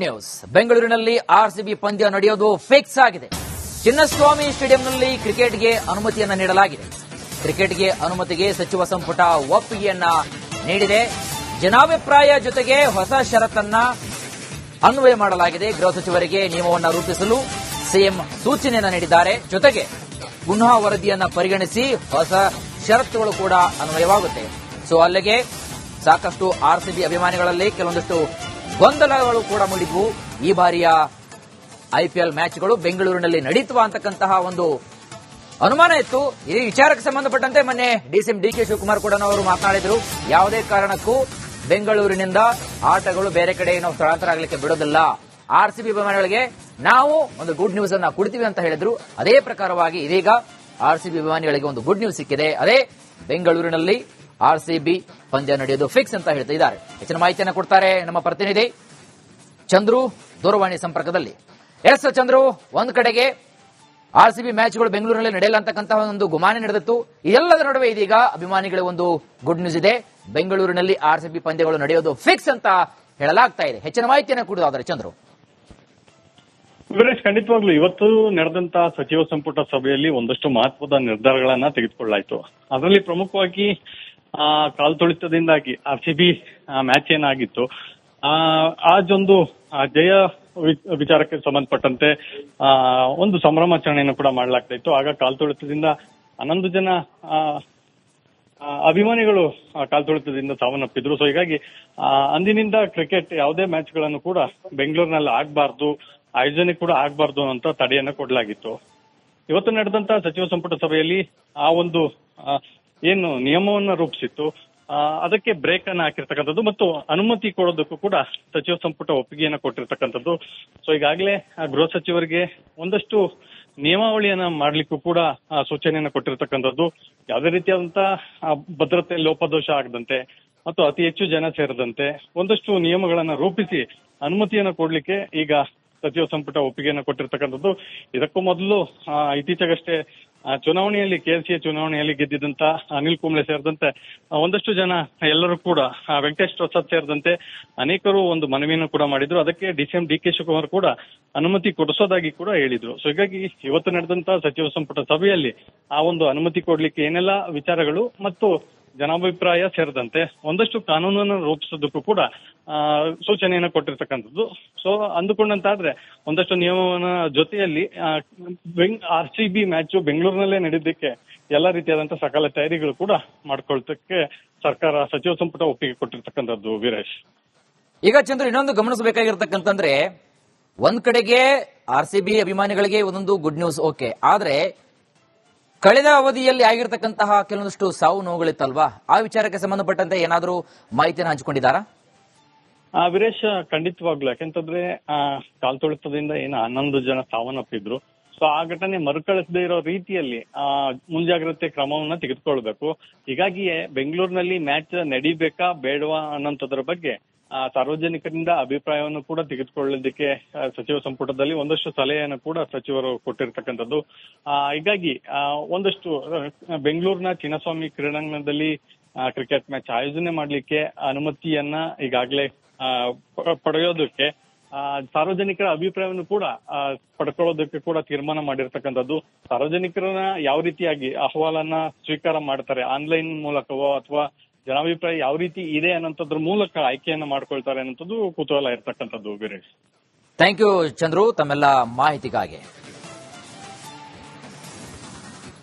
News. ಬೆಂಗಳೂರಿನಲ್ಲಿ RCB ಪಂದ್ಯ ನಡೆಯೋದು ಫಿಕ್ಸ್ ಆಗಿದೆ. ಚಿನ್ನಸ್ವಾಮಿ ಸ್ಟೇಡಿಯಂನಲ್ಲಿ ಕ್ರಿಕೆಟ್ಗೆ ಅನುಮತಿಯನ್ನ ನೀಡಲಾಗಿದೆ. ಕ್ರಿಕೆಟ್ಗೆ ಅನುಮತಿಗೆ ಸಚಿವ ಸಂಪುಟ ಒಪ್ಪಿಗೆಯನ್ನ ನೀಡಿದೆ. ಜನಾಭಿಪ್ರಾಯ ಜೊತೆಗೆ ಹೊಸ ಷರತ್ತನ್ನ ಅನ್ವಯ ಮಾಡಲಾಗಿದೆ. ಗೃಹ ಸಚಿವರಿಗೆ ನಿಯಮವನ್ನು ರೂಪಿಸಲು ಸಿಎಂ ಸೂಚನೆಯನ್ನ ನೀಡಿದ್ದಾರೆ. ಜೊತೆಗೆ ಪುನಃ ವರದಿಯನ್ನ ಪರಿಗಣಿಸಿ ಹೊಸ ಷರತ್ತುಗಳು ಕೂಡ ಅನ್ವಯವಾಗುತ್ತೆ. ಸೊ ಅಲ್ಲಿಗೆ ಸಾಕಷ್ಟು ಆರ್ಸಿಬಿ ಅಭಿಮಾನಿಗಳಲ್ಲಿ ಕೆಲವೊಂದಿಷ್ಟು ಗೊಂದಲಗಳು ಕೂಡ ಮೂಡಿದ್ವು. ಈ ಬಾರಿಯ ಐಪಿಎಲ್ ಮ್ಯಾಚ್ಗಳು ಬೆಂಗಳೂರಿನಲ್ಲಿ ನಡೀತವಾ ಅಂತಕ್ಕಂತಹ ಒಂದು ಅನುಮಾನ ಇತ್ತು. ಈ ವಿಚಾರಕ್ಕೆ ಸಂಬಂಧಪಟ್ಟಂತೆ ಮೊನ್ನೆ ಡಿಸಿಎಂ ಡಿಕೆ ಶಿವಕುಮಾರ್ ಕೂಡ ಅವರು ಮಾತನಾಡಿದರು. ಯಾವುದೇ ಕಾರಣಕ್ಕೂ ಬೆಂಗಳೂರಿನಿಂದ ಆಟಗಳು ಬೇರೆ ಕಡೆ ನಾವು ಸ್ಥಳಾಂತರ ಆಗಲಿಕ್ಕೆ ಬಿಡೋದಿಲ್ಲ. ಆರ್ಸಿಬಿ ಅಭಿಮಾನಿಗಳಿಗೆ ನಾವು ಒಂದು ಗುಡ್ ನ್ಯೂಸ್ ಅನ್ನ ಕೊಡ್ತೀವಿ ಅಂತ ಹೇಳಿದ್ರು. ಅದೇ ಪ್ರಕಾರವಾಗಿ ಇದೀಗ ಆರ್ಸಿಬಿ ಅಭಿಮಾನಿಗಳಿಗೆ ಒಂದು ಗುಡ್ ನ್ಯೂಸ್ ಸಿಕ್ಕಿದೆ. ಅದೇ ಬೆಂಗಳೂರಿನಲ್ಲಿ ಆರ್ಸಿಬಿ ಪಂದ್ಯ ನಡೆಯೋದು ಫಿಕ್ಸ್ ಅಂತ ಹೇಳ್ತಾ ಇದ್ದಾರೆ. ಹೆಚ್ಚಿನ ಮಾಹಿತಿಯನ್ನು ಕೊಡ್ತಾರೆ ನಮ್ಮ ಪ್ರತಿನಿಧಿ ಚಂದ್ರು ದೂರವಾಣಿ ಸಂಪರ್ಕದಲ್ಲಿ. ಎಸ್ ಚಂದ್ರು, ಒಂದ್ ಕಡೆಗೆ ಆರ್ಸಿಬಿ ಮ್ಯಾಚ್ಗಳು ಬೆಂಗಳೂರಿನಲ್ಲಿ ನಡೆಯಲ್ಲ ಅಂತಕ್ಕಂತಹ ಒಂದು ಗುಮಾನಿ ನಡೆದಿತ್ತು. ಇದೆಲ್ಲದರ ನಡುವೆ ಇದೀಗ ಅಭಿಮಾನಿಗಳಿಗೆ ಒಂದು ಗುಡ್ ನ್ಯೂಸ್ ಇದೆ. ಬೆಂಗಳೂರಿನಲ್ಲಿ ಆರ್ಸಿಬಿ ಪಂದ್ಯಗಳು ನಡೆಯೋದು ಫಿಕ್ಸ್ ಅಂತ ಹೇಳಲಾಗ್ತಾ ಇದೆ. ಹೆಚ್ಚಿನ ಮಾಹಿತಿಯನ್ನು ಕೊಡೋದಾದ್ರೆ ಚಂದ್ರು. ವೀರೇಶ್, ಖಂಡಿತವಾಗ್ಲೂ ಇವತ್ತು ನಡೆದಂತ ಸಚಿವ ಸಂಪುಟ ಸಭೆಯಲ್ಲಿ ಒಂದಷ್ಟು ಮಹತ್ವದ ನಿರ್ಧಾರಗಳನ್ನ ತೆಗೆದುಕೊಳ್ಳಲಾಯಿತು. ಅದರಲ್ಲಿ ಪ್ರಮುಖವಾಗಿ ಕಾಲ್ತುಳಿತದಿಂದಾಗಿ ಆರ್ಸಿಬಿ ಮ್ಯಾಚ್ ಏನಾಗಿತ್ತು ಆಜೊಂದು ಜಯ ವಿಚಾರಕ್ಕೆ ಸಂಬಂಧಪಟ್ಟಂತೆ ಒಂದು ಸಂಭ್ರಮಾಚರಣೆಯನ್ನು ಕೂಡ ಮಾಡಲಾಗ್ತಾ ಇತ್ತು. ಆಗ ಕಾಲ್ತುಳಿತದಿಂದ 11 ಜನ ಅಭಿಮಾನಿಗಳು ಕಾಲ್ತುಳಿತದಿಂದ ಸಾವನ್ನಪ್ಪಿದ್ರು. ಸೊ ಹೀಗಾಗಿ ಅಂದಿನಿಂದ ಕ್ರಿಕೆಟ್ ಯಾವುದೇ ಮ್ಯಾಚ್ಗಳನ್ನು ಕೂಡ ಬೆಂಗಳೂರಿನಲ್ಲಿ ಆಗಬಾರ್ದು, ಆಯೋಜನೆ ಕೂಡ ಆಗಬಾರ್ದು ಅಂತ ತಡೆಯನ್ನ ಕೊಡಲಾಗಿತ್ತು. ಇವತ್ತು ನಡೆದಂತ ಸಚಿವ ಸಂಪುಟ ಸಭೆಯಲ್ಲಿ ಆ ಒಂದು ಏನು ನಿಯಮವನ್ನ ರೂಪಿಸಿತ್ತು ಅದಕ್ಕೆ ಬ್ರೇಕ್ ಅನ್ನ ಹಾಕಿರ್ತಕ್ಕಂಥದ್ದು ಮತ್ತು ಅನುಮತಿ ಕೊಡೋದಕ್ಕೂ ಕೂಡ ಸಚಿವ ಸಂಪುಟ ಒಪ್ಪಿಗೆಯನ್ನ ಕೊಟ್ಟಿರ್ತಕ್ಕಂಥದ್ದು. ಸೊ ಈಗಾಗಲೇ ಗೃಹ ಸಚಿವರಿಗೆ ಒಂದಷ್ಟು ನಿಯಮಾವಳಿಯನ್ನ ಮಾಡ್ಲಿಕ್ಕೂ ಕೂಡ ಸೂಚನೆಯನ್ನ ಕೊಟ್ಟಿರ್ತಕ್ಕಂಥದ್ದು. ಯಾವುದೇ ರೀತಿಯಾದಂತಹ ಭದ್ರತೆ ಲೋಪದೋಷ ಆಗದಂತೆ ಮತ್ತು ಅತಿ ಹೆಚ್ಚು ಜನ ಸೇರದಂತೆ ಒಂದಷ್ಟು ನಿಯಮಗಳನ್ನ ರೂಪಿಸಿ ಅನುಮತಿಯನ್ನ ಕೊಡ್ಲಿಕ್ಕೆ ಈಗ ಸಚಿವ ಸಂಪುಟ ಒಪ್ಪಿಗೆಯನ್ನು ಕೊಟ್ಟಿರ್ತಕ್ಕಂಥದ್ದು. ಇದಕ್ಕೂ ಮೊದಲು ಇತ್ತೀಚೆಗಷ್ಟೇ ಚುನಾವಣೆಯಲ್ಲಿ ಕೆಎಲ್ಸಿಎ ಚುನಾವಣೆಯಲ್ಲಿ ಗೆದ್ದಿದ್ದಂತ ಅನಿಲ್ ಕುಂಬ್ಳೆ ಸೇರಿದಂತೆ ಒಂದಷ್ಟು ಜನ ಎಲ್ಲರೂ ಕೂಡ ವೆಂಕಟೇಶ್ ಪ್ರಸಾದ್ ಸೇರಿದಂತೆ ಅನೇಕರು ಒಂದು ಮನವಿಯನ್ನು ಕೂಡ ಮಾಡಿದ್ರು. ಅದಕ್ಕೆ ಡಿಸಿಎಂ ಡಿಕೆ ಶಿವಕುಮಾರ್ ಕೂಡ ಅನುಮತಿ ಕೊಡಿಸೋದಾಗಿ ಕೂಡ ಹೇಳಿದ್ರು. ಸೊ ಹೀಗಾಗಿ ಇವತ್ತು ನಡೆದಂತ ಸಚಿವ ಸಂಪುಟ ಸಭೆಯಲ್ಲಿ ಆ ಒಂದು ಅನುಮತಿ ಕೊಡ್ಲಿಕ್ಕೆ ಏನೆಲ್ಲ ವಿಚಾರಗಳು ಮತ್ತು ಜನಾಭಿಪ್ರಾಯ ಸೇರಿದಂತೆ ಒಂದಷ್ಟು ಕಾನೂನನ್ನು ರೂಪಿಸೋದಕ್ಕೂ ಕೂಡ ಸೂಚನೆಯನ್ನು ಕೊಟ್ಟಿರ್ತಕ್ಕಂಥದ್ದು. ಸೊ ಅಂದುಕೊಂಡಂತಾದ್ರೆ ಒಂದಷ್ಟು ನಿಯಮವನ್ನ ಜೊತೆಯಲ್ಲಿ ಆರ್ಸಿಬಿ ಮ್ಯಾಚ್ ಬೆಂಗಳೂರಿನಲ್ಲೇ ನಡೆದಿದ್ದಕ್ಕೆ ಎಲ್ಲಾ ರೀತಿಯಾದಂತಹ ಸಕಲ ತಯಾರಿಗಳು ಕೂಡ ಮಾಡ್ಕೊಳ್ತಕ್ಕೆ ಸರ್ಕಾರ ಸಚಿವ ಸಂಪುಟ ಒಪ್ಪಿಗೆ ಕೊಟ್ಟಿರ್ತಕ್ಕಂಥದ್ದು. ವೀರೇಶ್, ಈಗ ಚಂದ್ರ ಇನ್ನೊಂದು ಗಮನಿಸಬೇಕಾಗಿರ್ತಕ್ಕಂತಂದ್ರೆ ಒಂದ್ ಕಡೆಗೆ ಆರ್ಸಿಬಿ ಅಭಿಮಾನಿಗಳಿಗೆ ಒಂದೊಂದು ಗುಡ್ ನ್ಯೂಸ್ ಓಕೆ, ಆದ್ರೆ ಕಳೆದ ಅವಧಿಯಲ್ಲಿ ಆಗಿರ್ತಕ್ಕಂತಹ ಕೆಲವೊಂದಷ್ಟು ಸಾವು ನೋವುಗಳಿತ್ತಲ್ವಾ, ಆ ವಿಚಾರಕ್ಕೆ ಸಂಬಂಧಪಟ್ಟಂತೆ ಏನಾದರೂ ಮಾಹಿತಿಯನ್ನು ಹಂಚಿಕೊಂಡಿದ್ದಾರಾ? ವೀರೇಶ್, ಖಂಡಿತವಾಗ್ಲು. ಯಾಕೆಂತಂದ್ರೆ ಕಾಲ್ತುಳಿತದಿಂದ ಏನು 11 ಜನ ಸಾವನ್ನಪ್ಪಿದ್ರು. ಸೊ ಆ ಘಟನೆ ಮರುಕಳಿಸದೇ ಇರೋ ರೀತಿಯಲ್ಲಿ ಮುಂಜಾಗ್ರತೆ ಕ್ರಮವನ್ನ ತೆಗೆದುಕೊಳ್ಬೇಕು. ಹೀಗಾಗಿಯೇ ಬೆಂಗಳೂರಿನಲ್ಲಿ ಮ್ಯಾಚ್ ನಡೀಬೇಕಾ ಬೇಡವಾ ಅನ್ನೋಂಥದ್ರ ಬಗ್ಗೆ ಸಾರ್ವಜನಿಕರಿಂದ ಅಭಿಪ್ರಾಯವನ್ನು ಕೂಡ ತೆಗೆದುಕೊಳ್ಳೋದಕ್ಕೆ ಸಚಿವ ಸಂಪುಟದಲ್ಲಿ ಒಂದಷ್ಟು ಸಲಹೆಯನ್ನು ಕೂಡ ಸಚಿವರು ಕೊಟ್ಟಿರ್ತಕ್ಕಂಥದ್ದು. ಹೀಗಾಗಿ ಒಂದಷ್ಟು ಬೆಂಗಳೂರಿನ ಚಿನ್ನಸ್ವಾಮಿ ಕ್ರೀಡಾಂಗಣದಲ್ಲಿ ಕ್ರಿಕೆಟ್ ಮ್ಯಾಚ್ ಆಯೋಜನೆ ಮಾಡ್ಲಿಕ್ಕೆ ಅನುಮತಿಯನ್ನ ಈಗಾಗಲೇ ಪಡೆಯೋದಕ್ಕೆ ಸಾರ್ವಜನಿಕರ ಅಭಿಪ್ರಾಯವನ್ನು ಕೂಡ ಪಡ್ಕೊಳ್ಳೋದಕ್ಕೆ ಕೂಡ ತೀರ್ಮಾನ ಮಾಡಿರ್ತಕ್ಕಂಥದ್ದು. ಸಾರ್ವಜನಿಕರನ್ನ ಯಾವ ರೀತಿಯಾಗಿ ಅಹವಾಲನ್ನ ಸ್ವೀಕಾರ ಮಾಡ್ತಾರೆ, ಆನ್ಲೈನ್ ಮೂಲಕವೋ ಅಥವಾ ಜನಾಭಿಪ್ರಾಯ ಯಾವ ರೀತಿ ಇದೆ ಅನ್ನೋದ್ರ ಮೂಲಕ ಆಯ್ಕೆಯನ್ನ ಮಾಡ್ಕೊಳ್ತಾರೆ ಅನ್ನೋದು ಕುತೂಹಲ ಇರ್ತಕ್ಕಂಥದ್ದು. ವೀರೇಶ್, ಥ್ಯಾಂಕ್ ಯು ಚಂದ್ರು ತಮ್ಮೆಲ್ಲ ಮಾಹಿತಿಗಾಗಿ.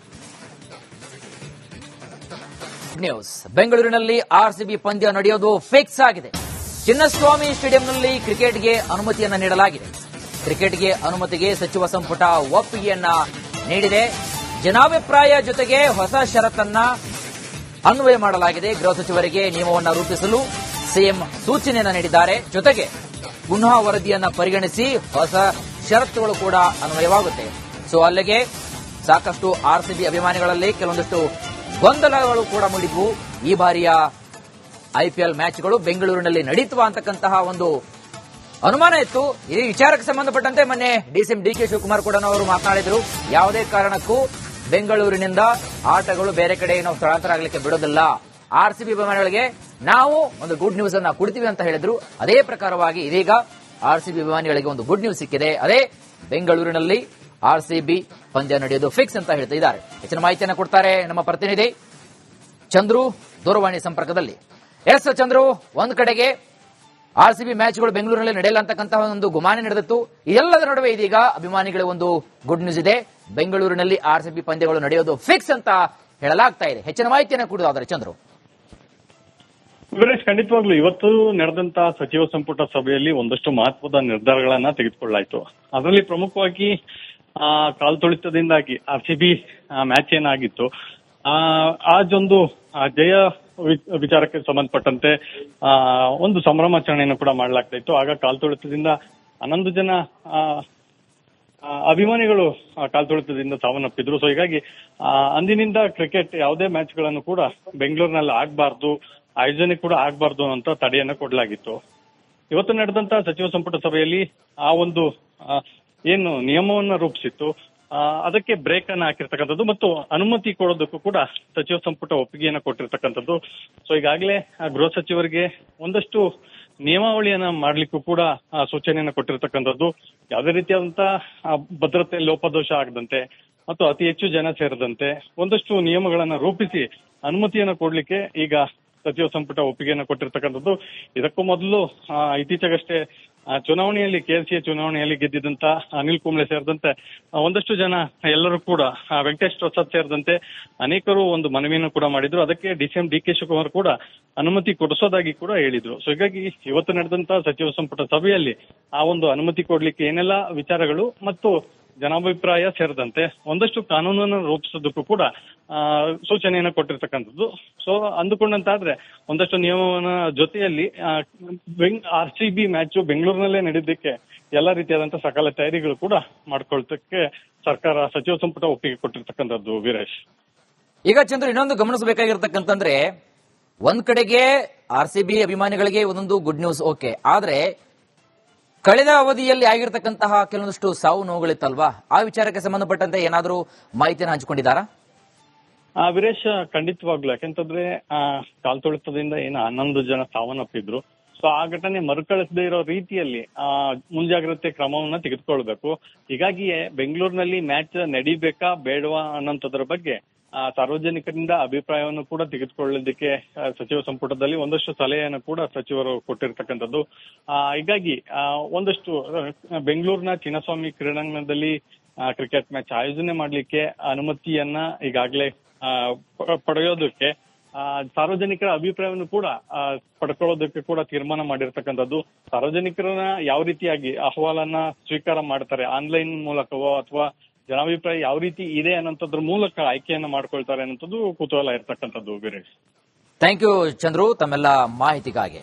ನ್ಯೂಸ್. ಬೆಂಗಳೂರಿನಲ್ಲಿ ಆರ್ಸಿಬಿ ಪಂದ್ಯ ನಡೆಯೋದು ಫಿಕ್ಸ್ ಆಗಿದೆ. ಚಿನ್ನಸ್ವಾಮಿ ಸ್ಟೇಡಿಯಂನಲ್ಲಿ ಕ್ರಿಕೆಟ್ಗೆ ಅನುಮತಿಯನ್ನ ನೀಡಲಾಗಿದೆ. ಕ್ರಿಕೆಟ್ಗೆ ಅನುಮತಿಗೆ ಸಚಿವ ಸಂಪುಟ ಒಪ್ಪಿಗೆಯನ್ನ ನೀಡಿದೆ. ಜನಾಭಿಪ್ರಾಯ ಜೊತೆಗೆ ಹೊಸ ಷರತ್ತನ್ನ ಅನ್ವಯ ಮಾಡಲಾಗಿದೆ. ಗೃಹ ಸಚಿವರಿಗೆ ನಿಯಮವನ್ನು ರೂಪಿಸಲು ಸಿಎಂ ಸೂಚನೆಯನ್ನ ನೀಡಿದ್ದಾರೆ. ಜೊತೆಗೆ ಪುನಃ ವರದಿಯನ್ನ ಪರಿಗಣಿಸಿ ಹೊಸ ಷರತ್ತುಗಳು ಕೂಡ ಅನ್ವಯವಾಗುತ್ತೆ. ಸೊ ಅಲ್ಲಿಗೆ ಸಾಕಷ್ಟು ಆರ್ಸಿಬಿ ಅಭಿಮಾನಿಗಳಲ್ಲಿ ಕೆಲವೊಂದಿಷ್ಟು ಗೊಂದಲಗಳು ಕೂಡ ಮೂಡಿದ್ವು. ಈ ಬಾರಿಯ ಐಪಿಎಲ್ ಮ್ಯಾಚ್ಗಳು ಬೆಂಗಳೂರಿನಲ್ಲಿ ನಡೀತವಾ ಅಂತಕ್ಕಂತಹ ಒಂದು ಅನುಮಾನ ಇತ್ತು. ಈ ವಿಚಾರಕ್ಕೆ ಸಂಬಂಧಪಟ್ಟಂತೆ ಮೊನ್ನೆ ಡಿಸಿಎಂ ಡಿಕೆ ಶಿವಕುಮಾರ್ ಕೂಡ ಅವರು ಮಾತನಾಡಿದರು. ಯಾವುದೇ ಕಾರಣಕ್ಕೂ ಬೆಂಗಳೂರಿನಿಂದ ಆಟಗಳು ಬೇರೆ ಕಡೆ ನಾವು ಸ್ಥಳಾಂತರ ಆಗಲಿಕ್ಕೆ ಬಿಡೋದಿಲ್ಲ. ಆರ್ಸಿಬಿ ಅಭಿಮಾನಿಗಳಿಗೆ ನಾವು ಒಂದು ಗುಡ್ ನ್ಯೂಸ್ ಅನ್ನ ಕೊಡ್ತೀವಿ ಅಂತ ಹೇಳಿದ್ರು. ಅದೇ ಪ್ರಕಾರವಾಗಿ ಇದೀಗ ಆರ್ಸಿಬಿ ಅಭಿಮಾನಿಗಳಿಗೆ ಒಂದು ಗುಡ್ ನ್ಯೂಸ್ ಸಿಕ್ಕಿದೆ. ಅದೇ ಬೆಂಗಳೂರಿನಲ್ಲಿ ಆರ್ಸಿಬಿ ಪಂದ್ಯ ನಡೆಯೋದು ಫಿಕ್ಸ್ ಅಂತ ಹೇಳ್ತಾ ಇದ್ದಾರೆ. ಹೆಚ್ಚಿನ ಮಾಹಿತಿಯನ್ನು ಕೊಡ್ತಾರೆ ನಮ್ಮ ಪ್ರತಿನಿಧಿ ಚಂದ್ರು ದೂರವಾಣಿ ಸಂಪರ್ಕದಲ್ಲಿ. ಎಸ್ ಚಂದ್ರು, ಒಂದ್ ಕಡೆಗೆ ಆರ್ಸಿಬಿ ಮ್ಯಾಚ್ಗಳು ಬೆಂಗಳೂರಿನಲ್ಲಿ ನಡೆಯಲ್ಲ ಅಂತಕ್ಕಂತಹ ಒಂದು ಗುಮಾನಿ ನಡೆದಿತ್ತು. ಇದೆಲ್ಲದರ ನಡುವೆ ಇದೀಗ ಅಭಿಮಾನಿಗಳಿಗೆ ಒಂದು ಗುಡ್ ನ್ಯೂಸ್ ಇದೆ. ಬೆಂಗಳೂರಿನಲ್ಲಿ ಆರ್ಸಿಬಿ ಪಂದ್ಯಗಳು ನಡೆಯೋದು ಫಿಕ್ಸ್ ಅಂತ ಹೇಳಲಾಗ್ತಾ ಇದೆ. ಹೆಚ್ಚಿನ ಮಾಹಿತಿಯನ್ನು ಕೊಡೋದಾದ್ರೆ ಚಂದ್ರು. ವೀರೇಶ್, ಖಂಡಿತವಾಗ್ಲೂ ಇವತ್ತು ನಡೆದಂತ ಸಚಿವ ಸಂಪುಟ ಸಭೆಯಲ್ಲಿ ಒಂದಷ್ಟು ಮಹತ್ವದ ನಿರ್ಧಾರಗಳನ್ನ ತೆಗೆದುಕೊಳ್ಳಲಾಯಿತು. ಅದರಲ್ಲಿ ಪ್ರಮುಖವಾಗಿ ಕಾಲ್ತುಳಿತದಿಂದಾಗಿ ಆರ್ಸಿಬಿ ಮ್ಯಾಚ್ ಏನಾಗಿತ್ತು ಆಜೊಂದು ಜಯ ವಿಚಾರಕ್ಕೆ ಸಂಬಂಧಪಟ್ಟಂತೆ ಒಂದು ಸಂಭ್ರಮಾಚರಣೆಯನ್ನು ಕೂಡ ಮಾಡಲಾಗ್ತಾ ಇತ್ತು. ಆಗ ಕಾಲ್ತುಳಿತದಿಂದ 11 ಜನ ಅಭಿಮಾನಿಗಳು ಕಾಲ್ತುಳಿತದಿಂದ ಸಾವನ್ನಪ್ಪಿದ್ರು. ಸೊ ಹೀಗಾಗಿ ಅಂದಿನಿಂದ ಕ್ರಿಕೆಟ್ ಯಾವುದೇ ಮ್ಯಾಚ್ಗಳನ್ನು ಕೂಡ ಬೆಂಗಳೂರಿನಲ್ಲಿ ಆಗ್ಬಾರ್ದು, ಆಯೋಜನೆ ಕೂಡ ಆಗ್ಬಾರ್ದು ಅಂತ ತಡೆಯನ್ನ ಕೊಡಲಾಗಿತ್ತು. ಇವತ್ತು ನಡೆದಂತ ಸಚಿವ ಸಂಪುಟ ಸಭೆಯಲ್ಲಿ ಆ ಒಂದು ಏನು ನಿಯಮವನ್ನ ರೂಪಿಸಿತ್ತು ಅದಕ್ಕೆ ಬ್ರೇಕ್ ಅನ್ನ ಹಾಕಿರ್ತಕ್ಕಂಥದ್ದು ಮತ್ತು ಅನುಮತಿ ಕೊಡೋದಕ್ಕೂ ಕೂಡ ಸಚಿವ ಸಂಪುಟ ಒಪ್ಪಿಗೆಯನ್ನ ಕೊಟ್ಟಿರ್ತಕ್ಕಂಥದ್ದು. ಸೊ ಈಗಾಗಲೇ ಗೃಹ ಸಚಿವರಿಗೆ ಒಂದಷ್ಟು ನಿಯಮಾವಳಿಯನ್ನ ಮಾಡ್ಲಿಕ್ಕೂ ಕೂಡ ಸೂಚನೆಯನ್ನ ಕೊಟ್ಟಿರ್ತಕ್ಕಂಥದ್ದು. ಯಾವುದೇ ರೀತಿಯಾದಂತಹ ಭದ್ರತೆ ಲೋಪದೋಷ ಆಗದಂತೆ ಮತ್ತು ಅತಿ ಹೆಚ್ಚು ಜನ ಸೇರದಂತೆ ಒಂದಷ್ಟು ನಿಯಮಗಳನ್ನ ರೂಪಿಸಿ ಅನುಮತಿಯನ್ನ ಕೊಡ್ಲಿಕ್ಕೆ ಈಗ ಸಚಿವ ಸಂಪುಟ ಒಪ್ಪಿಗೆಯನ್ನು ಕೊಟ್ಟಿರ್ತಕ್ಕಂಥದ್ದು. ಇದಕ್ಕೂ ಮೊದಲು ಇತ್ತೀಚೆಗಷ್ಟೇ ಚುನಾವಣೆಯಲ್ಲಿ ಕೆಎಲ್ಸಿಎ ಚುನಾವಣೆಯಲ್ಲಿ ಗೆದ್ದಿದ್ದಂತ ಅನಿಲ್ ಕುಂಬ್ಳೆ ಸೇರಿದಂತೆ ಒಂದಷ್ಟು ಜನ ಎಲ್ಲರೂ ಕೂಡ ವೆಂಕಟೇಶ್ ಪ್ರಸಾದ್ ಸೇರಿದಂತೆ ಅನೇಕರು ಒಂದು ಮನವಿಯನ್ನು ಕೂಡ ಮಾಡಿದ್ರು. ಅದಕ್ಕೆ ಡಿಸಿಎಂ ಡಿ ಕೆ ಶಿವಕುಮಾರ್ ಕೂಡ ಅನುಮತಿ ಕೊಡಿಸೋದಾಗಿ ಕೂಡ ಹೇಳಿದ್ರು. ಸೊ ಹೀಗಾಗಿ ಇವತ್ತು ನಡೆದಂತ ಸಚಿವ ಸಂಪುಟ ಸಭೆಯಲ್ಲಿ ಆ ಒಂದು ಅನುಮತಿ ಕೊಡ್ಲಿಕ್ಕೆ ಏನೆಲ್ಲ ವಿಚಾರಗಳು ಮತ್ತು ಜನಾಭಿಪ್ರಾಯ ಸೇರಿದಂತೆ ಒಂದಷ್ಟು ಕಾನೂನನ್ನು ರೂಪಿಸೋದಕ್ಕೂ ಕೂಡ ಸೂಚನೆಯನ್ನು ಕೊಟ್ಟಿರ್ತಕ್ಕಂಥದ್ದು. ಸೊ ಅಂದುಕೊಂಡಂತಾದ್ರೆ ಒಂದಷ್ಟು ನಿಯಮವನ್ನ ಜೊತೆಯಲ್ಲಿ ಆರ್ಸಿಬಿ ಮ್ಯಾಚ್ ಬೆಂಗಳೂರಿನಲ್ಲೇ ನಡೆದಿದ್ದಕ್ಕೆ ಎಲ್ಲಾ ರೀತಿಯಾದಂತಹ ಸಕಲ ತಯಾರಿಗಳು ಕೂಡ ಮಾಡ್ಕೊಳ್ತಕ್ಕೆ ಸರ್ಕಾರ ಸಚಿವ ಸಂಪುಟ ಒಪ್ಪಿಗೆ ಕೊಟ್ಟಿರ್ತಕ್ಕಂಥದ್ದು. ವೀರೇಶ್, ಈಗ ಚಂದ್ರ ಇನ್ನೊಂದು ಗಮನಿಸಬೇಕಾಗಿರ್ತಕ್ಕಂತಂದ್ರೆ ಒಂದ್ ಕಡೆಗೆ ಆರ್ಸಿಬಿ ಅಭಿಮಾನಿಗಳಿಗೆ ಒಂದೊಂದು ಗುಡ್ ನ್ಯೂಸ್ ಓಕೆ, ಆದ್ರೆ ಕಳೆದ ಅವಧಿಯಲ್ಲಿ ಆಗಿರತಕ್ಕಂತಹ ಕೆಲವೊಂದಷ್ಟು ಸಾವು ನೋವುಗಳಿತ್ತಲ್ವಾ, ಆ ವಿಚಾರಕ್ಕೆ ಸಂಬಂಧಪಟ್ಟಂತೆ ಏನಾದರೂ ಮಾಹಿತಿಯನ್ನು ಹಂಚಿಕೊಂಡಿದ್ದಾರಾ? ವೀರೇಶ್, ಖಂಡಿತವಾಗ್ಲು. ಯಾಕೆಂತಂದ್ರೆ ಕಾಲ್ತುಳಿತದಿಂದ ಏನು 11 ಜನ ಸಾವನ್ನಪ್ಪಿದ್ರು. ಸೊ ಆ ಘಟನೆ ಮರುಕಳಿಸದೇ ಇರೋ ರೀತಿಯಲ್ಲಿ ಮುಂಜಾಗ್ರತೆ ಕ್ರಮವನ್ನ ತೆಗೆದುಕೊಳ್ಬೇಕು. ಹೀಗಾಗಿಯೇ ಬೆಂಗಳೂರಿನಲ್ಲಿ ಮ್ಯಾಚ್ ನಡೀಬೇಕಾ ಬೇಡವಾ ಅನ್ನೋಂಥದ್ರ ಬಗ್ಗೆ ಸಾರ್ವಜನಿಕರಿಂದ ಅಭಿಪ್ರಾಯವನ್ನು ಕೂಡ ತೆಗೆದುಕೊಳ್ಳೋದಕ್ಕೆ ಸಚಿವ ಸಂಪುಟದಲ್ಲಿ ಒಂದಷ್ಟು ಸಲಹೆಯನ್ನು ಕೂಡ ಸಚಿವರು ಕೊಟ್ಟಿರ್ತಕ್ಕಂಥದ್ದು. ಹೀಗಾಗಿ ಒಂದಷ್ಟು ಬೆಂಗಳೂರಿನ ಚಿನ್ನಸ್ವಾಮಿ ಕ್ರೀಡಾಂಗಣದಲ್ಲಿ ಕ್ರಿಕೆಟ್ ಮ್ಯಾಚ್ ಆಯೋಜನೆ ಮಾಡ್ಲಿಕ್ಕೆ ಅನುಮತಿಯನ್ನ ಈಗಾಗಲೇ ಪಡೆಯೋದಕ್ಕೆ ಸಾರ್ವಜನಿಕರ ಅಭಿಪ್ರಾಯವನ್ನು ಕೂಡ ಪಡ್ಕೊಳ್ಳೋದಕ್ಕೆ ಕೂಡ ತೀರ್ಮಾನ ಮಾಡಿರ್ತಕ್ಕಂಥದ್ದು. ಸಾರ್ವಜನಿಕರನ್ನ ಯಾವ ರೀತಿಯಾಗಿ ಅಹವಾಲನ್ನ ಸ್ವೀಕಾರ ಮಾಡ್ತಾರೆ, ಆನ್ಲೈನ್ ಮೂಲಕವೋ ಅಥವಾ ಜನಾಭಿಪ್ರಾಯ ಯಾವ ರೀತಿ ಇದೆ ಅನ್ನೋಂಥದ್ರ ಮೂಲಕ ಆಯ್ಕೆಯನ್ನ ಮಾಡ್ಕೊಳ್ತಾರೆ ಅನ್ನೋಂಥದ್ದು ಕುತೂಹಲ ಇರ್ತಕ್ಕಂಥದ್ದು. ವೀರೇಶ್, ಥ್ಯಾಂಕ್ ಯು ಚಂದ್ರು ತಮ್ಮೆಲ್ಲ ಮಾಹಿತಿಗಾಗಿ.